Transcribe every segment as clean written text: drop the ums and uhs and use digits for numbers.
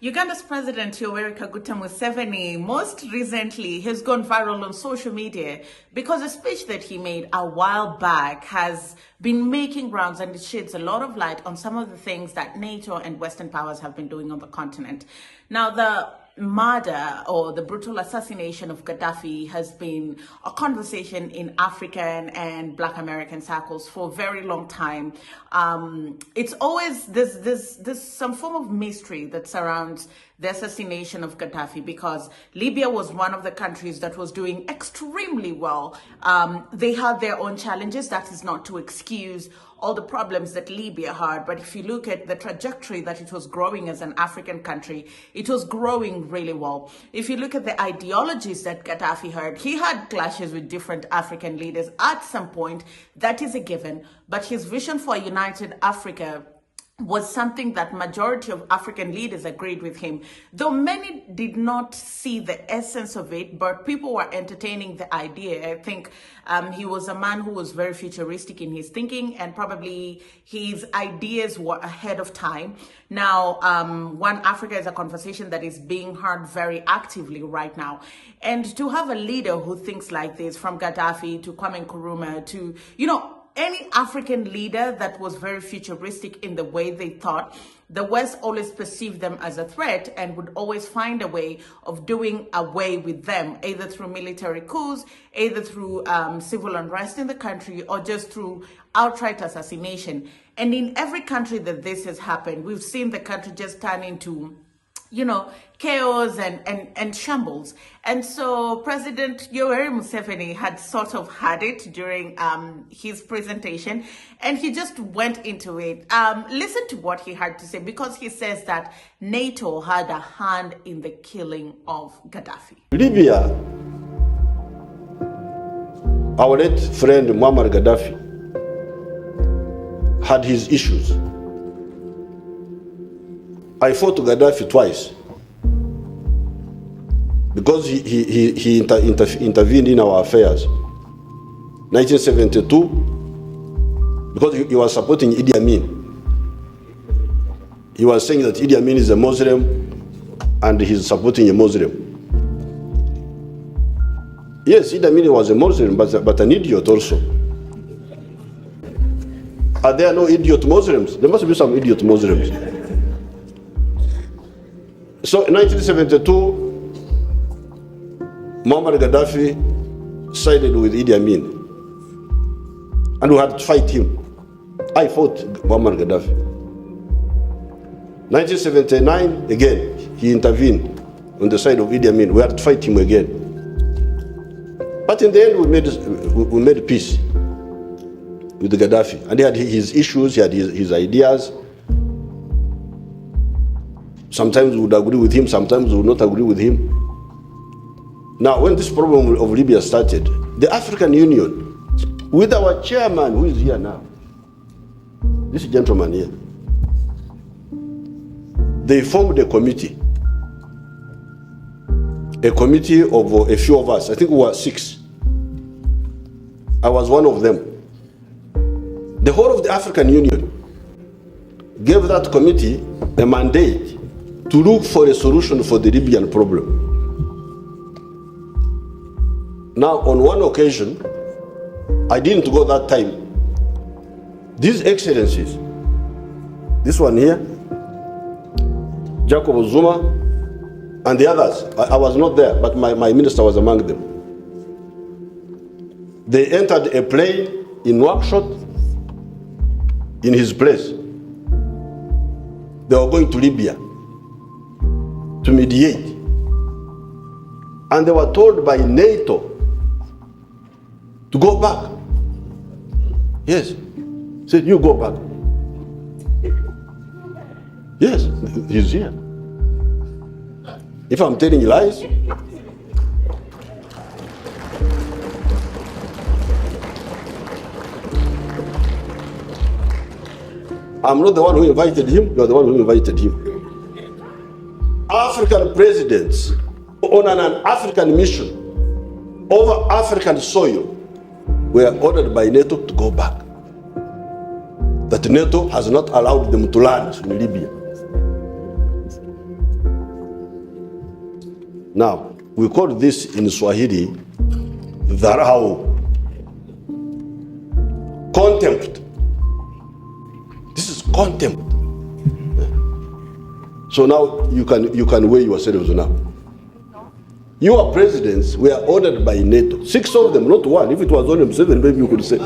Uganda's President Yoweri Kaguta Museveni most recently has gone viral on social media because a speech that he made a while back has been making rounds, and it sheds a lot of light on some of the things that NATO and Western powers have been doing on the continent. Now, the murder or the brutal assassination of Gaddafi has been a conversation in African and Black American circles for a very long time. It's always there's some form of mystery that surrounds the assassination of Gaddafi, because Libya was one of the countries that was doing extremely well. They had their own challenges. That is not to excuse all the problems that Libya had, but if you look at the trajectory that it was growing as an African country, it was growing really well. If you look at the ideologies that Gaddafi had, he had clashes with different African leaders at some point. That is a given, but his vision for a united Africa was something that majority of African leaders agreed with him, though many did not see the essence of it, but people were entertaining the idea. I think he was a man who was very futuristic in his thinking, and probably his ideas were ahead of time. Now, One Africa is a conversation that is being heard very actively right now. And to have a leader who thinks like this, from Gaddafi to Kwame Nkrumah to, any African leader that was very futuristic in the way they thought, the West always perceived them as a threat and would always find a way of doing away with them, either through military coups, either through civil unrest in the country, or just through outright assassination. And in every country that this has happened, we've seen the country just turn into chaos and shambles. And so President Yoweri Museveni had sort of had it during his presentation, and he just went into it. Listen to what he had to say, because he says that NATO had a hand in the killing of Gaddafi. Libya, our late friend Muammar Gaddafi had his issues. I fought Gaddafi twice because he intervened in our affairs. 1972, because he was supporting Idi Amin. He was saying that Idi Amin is a Muslim and he's supporting a Muslim. Yes, Idi Amin was a Muslim, but an idiot also. Are there no idiot Muslims? There must be some idiot Muslims. So in 1972, Muammar Gaddafi sided with Idi Amin, and we had to fight him. I fought Muammar Gaddafi. 1979, again, he intervened on the side of Idi Amin. We had to fight him again. But in the end, we made peace with Gaddafi. And he had his issues, he had his ideas. Sometimes we would agree with him, sometimes we would not agree with him. Now, when this problem of Libya started, the African Union, with our chairman, who is here now, this gentleman here, they formed a committee of a few of us. I think we were 6. I was one of them. The whole of the African Union gave that committee a mandate to look for a solution for the Libyan problem. Now, on one occasion, I didn't go that time. These excellencies, this one here, Jacob Zuma, and the others, I was not there, but my minister was among them. They entered a plane in Nouakchott, in his place. They were going to Libya to mediate. And they were told by NATO to go back. Yes. Said, you go back. Yes, he's here. If I'm telling you lies, I'm not the one who invited him, you're the one who invited him. African presidents on an African mission over African soil were ordered by NATO to go back. That NATO has not allowed them to land in Libya. Now, we call this in Swahili, dharau. Contempt. This is contempt. So now you can weigh yourselves now. Your presidents were ordered by NATO. 6 of them, not one. If it was only 7, maybe you could say.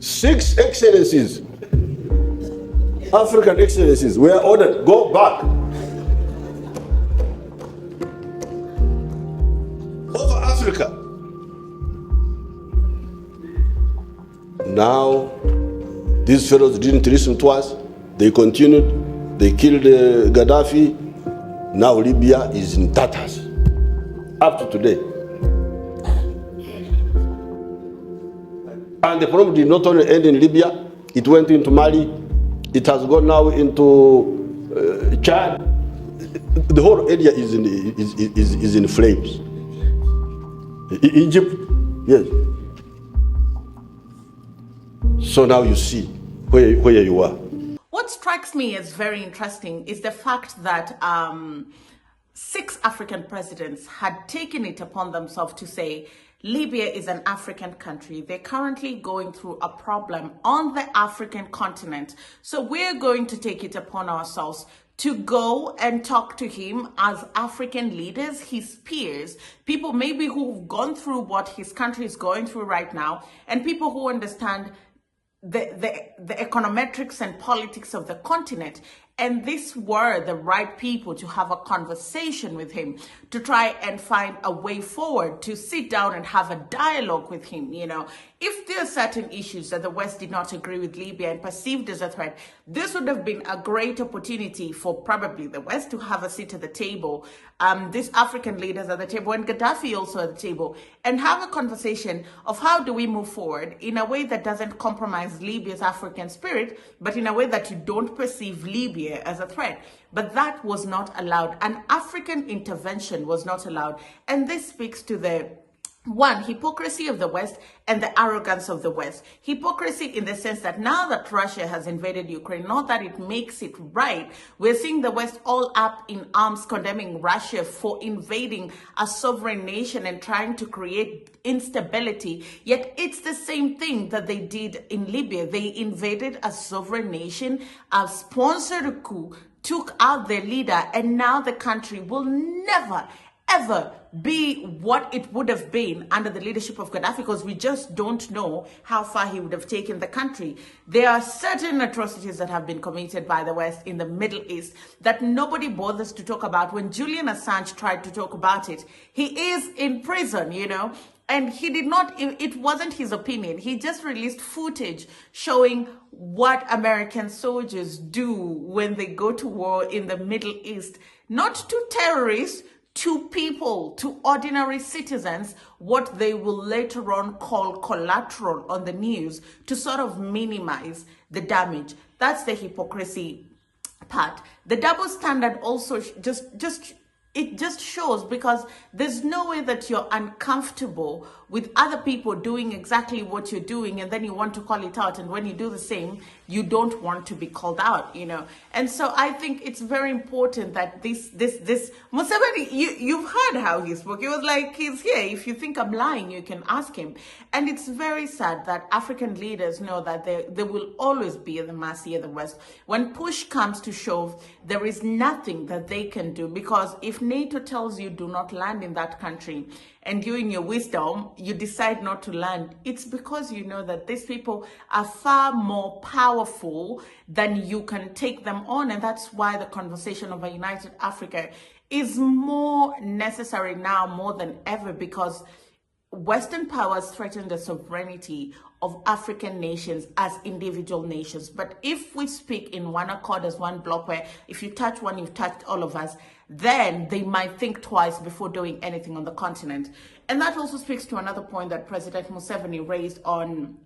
6 excellencies, African excellencies, were ordered, go back. Over Africa. Now, these fellows didn't listen to us. They continued. They killed Gaddafi. Now Libya is in tatters. Up to today. And the problem did not only end in Libya, it went into Mali, it has gone now into Chad. The whole area is in flames. Egypt, yes. So now you see where you are. What strikes me as very interesting is the fact that 6 African presidents had taken it upon themselves to say, Libya is an African country. They're currently going through a problem on the African continent. So we're going to take it upon ourselves to go and talk to him as African leaders, his peers, people maybe who've gone through what his country is going through right now, and people who understand the econometrics and politics of the continent. And these were the right people to have a conversation with him, to try and find a way forward, to sit down and have a dialogue with him. You know, if there are certain issues that the West did not agree with Libya and perceived as a threat, this would have been a great opportunity for probably the West to have a seat at the table, these African leaders at the table, and Gaddafi also at the table, and have a conversation of how do we move forward in a way that doesn't compromise Libya's African spirit, but in a way that you don't perceive Libya as a threat. But that was not allowed. An African intervention was not allowed. And this speaks to the hypocrisy of the West and the arrogance of the West. Hypocrisy in the sense that now that Russia has invaded Ukraine, not that it makes it right, we're seeing the West all up in arms condemning Russia for invading a sovereign nation and trying to create instability. Yet it's the same thing that they did in Libya. They invaded a sovereign nation, sponsored a coup, took out their leader, and now the country will never ever be what it would have been under the leadership of Gaddafi, because we just don't know how far he would have taken the country. There are certain atrocities that have been committed by the West in the Middle East that nobody bothers to talk about. When Julian Assange tried to talk about it, he is in prison, you know, and he did not, it wasn't his opinion. He just released footage showing what American soldiers do when they go to war in the Middle East, not to terrorists, to people, to ordinary citizens, what they will later on call collateral on the news, to sort of minimize the damage. That's the hypocrisy part. The double standard also it just shows, because there's no way that you're uncomfortable with other people doing exactly what you're doing and then you want to call it out, and when you do the same, you don't want to be called out, you know. And so I think it's very important that this Museveni, you've heard how he spoke. He was like, he's here. If you think I'm lying, you can ask him. And it's very sad that African leaders know that they will always be at the mercy of the West. When push comes to shove, there is nothing that they can do, because if NATO tells you do not land in that country, and you in your wisdom, you decide not to land, it's because you know that these people are far more powerful than you can take them on. And that's why the conversation of a united Africa is more necessary now more than ever, because Western powers threaten the sovereignty of African nations as individual nations. But if we speak in one accord as one block, where if you touch one, you've touched all of us, then they might think twice before doing anything on the continent. And that also speaks to another point that President Museveni raised on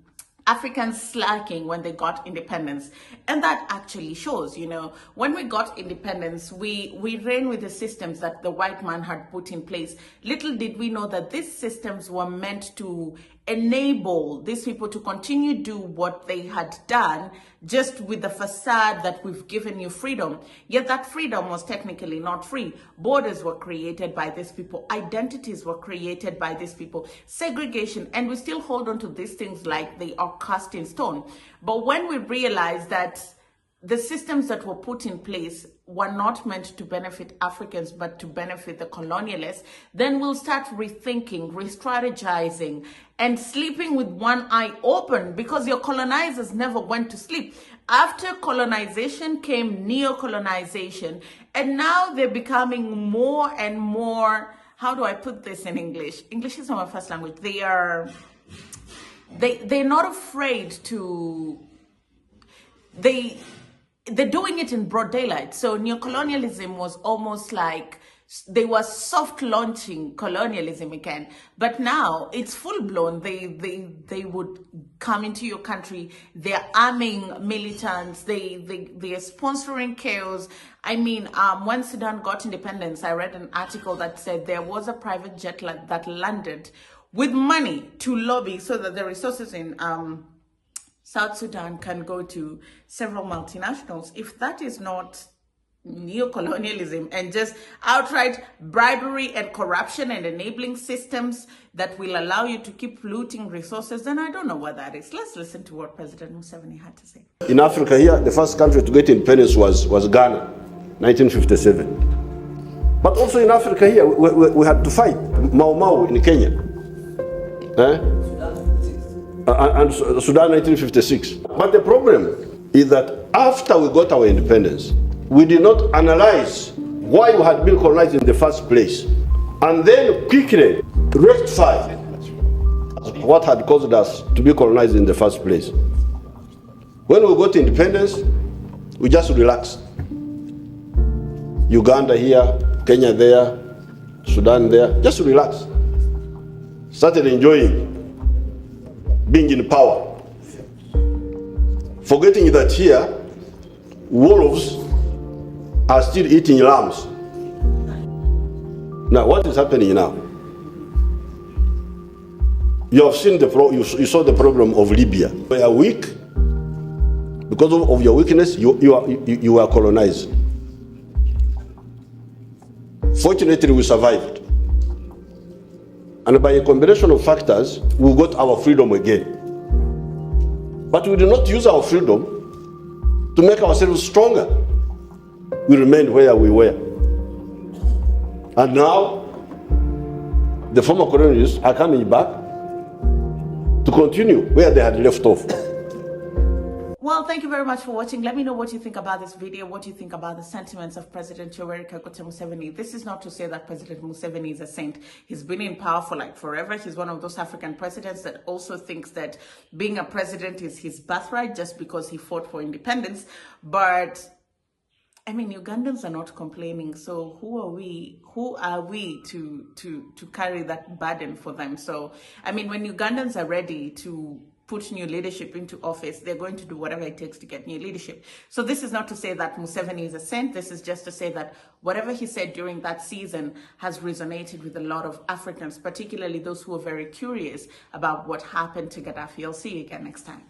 Africans slacking when they got independence. And that actually shows, you know, when we got independence, we ran with the systems that the white man had put in place. Little did we know that these systems were meant to enable these people to continue do what they had done, just with the facade that we've given you freedom. Yet that freedom was technically not free. Borders were created by these people. Identities were created by these people. Segregation, and we still hold on to these things like they are cast in stone. But when we realize that the systems that were put in place were not meant to benefit Africans, but to benefit the colonialists, then we'll start rethinking, re-strategizing, and sleeping with one eye open, because your colonizers never went to sleep. After colonization came neocolonization, and now they're becoming more and more, how do I put this in English? English is not my first language. They're not afraid to, they're doing it in broad daylight. So neocolonialism was almost like they were soft launching colonialism again, but now it's full blown. They would come into your country. They're arming militants. They are sponsoring chaos. I mean, when Sudan got independence, I read an article that said there was a private jet that landed with money to lobby so that the resources in South Sudan can go to several multinationals. If that is not neocolonialism and just outright bribery and corruption and enabling systems that will allow you to keep looting resources, then I don't know what that is. Let's listen to what President Museveni had to say. In Africa here, the first country to get independence was Ghana, 1957. But also in Africa here, we had to fight Mau Mau in Kenya. And Sudan 1956. But the problem is that after we got our independence, we did not analyze why we had been colonized in the first place, and then quickly rectify what had caused us to be colonized in the first place. When we got independence, we just relaxed. Uganda here, Kenya there, Sudan there, just relaxed. Started enjoying being in power, forgetting that here wolves are still eating lambs. Now, what is happening now? You have seen you saw the problem of Libya. We are weak. Because of your weakness, you are colonized. Fortunately, we survived. And by a combination of factors, we got our freedom again. But we did not use our freedom to make ourselves stronger. We remained where we were. And now, the former colonialists are coming back to continue where they had left off. Well, thank you very much for watching. Let me know what you think about this video, what you think about the sentiments of President Yoweri Kaguta Museveni. This is not to say that President Museveni is a saint. He's been in power for like forever. He's one of those African presidents that also thinks that being a president is his birthright just because he fought for independence. But I mean, Ugandans are not complaining. So who are we to carry that burden for them? So, I mean, when Ugandans are ready to put new leadership into office, they're going to do whatever it takes to get new leadership. So this is not to say that Museveni is a saint. This is just to say that whatever he said during that season has resonated with a lot of Africans, particularly those who are very curious about what happened to Gaddafi. I'll see you again next time.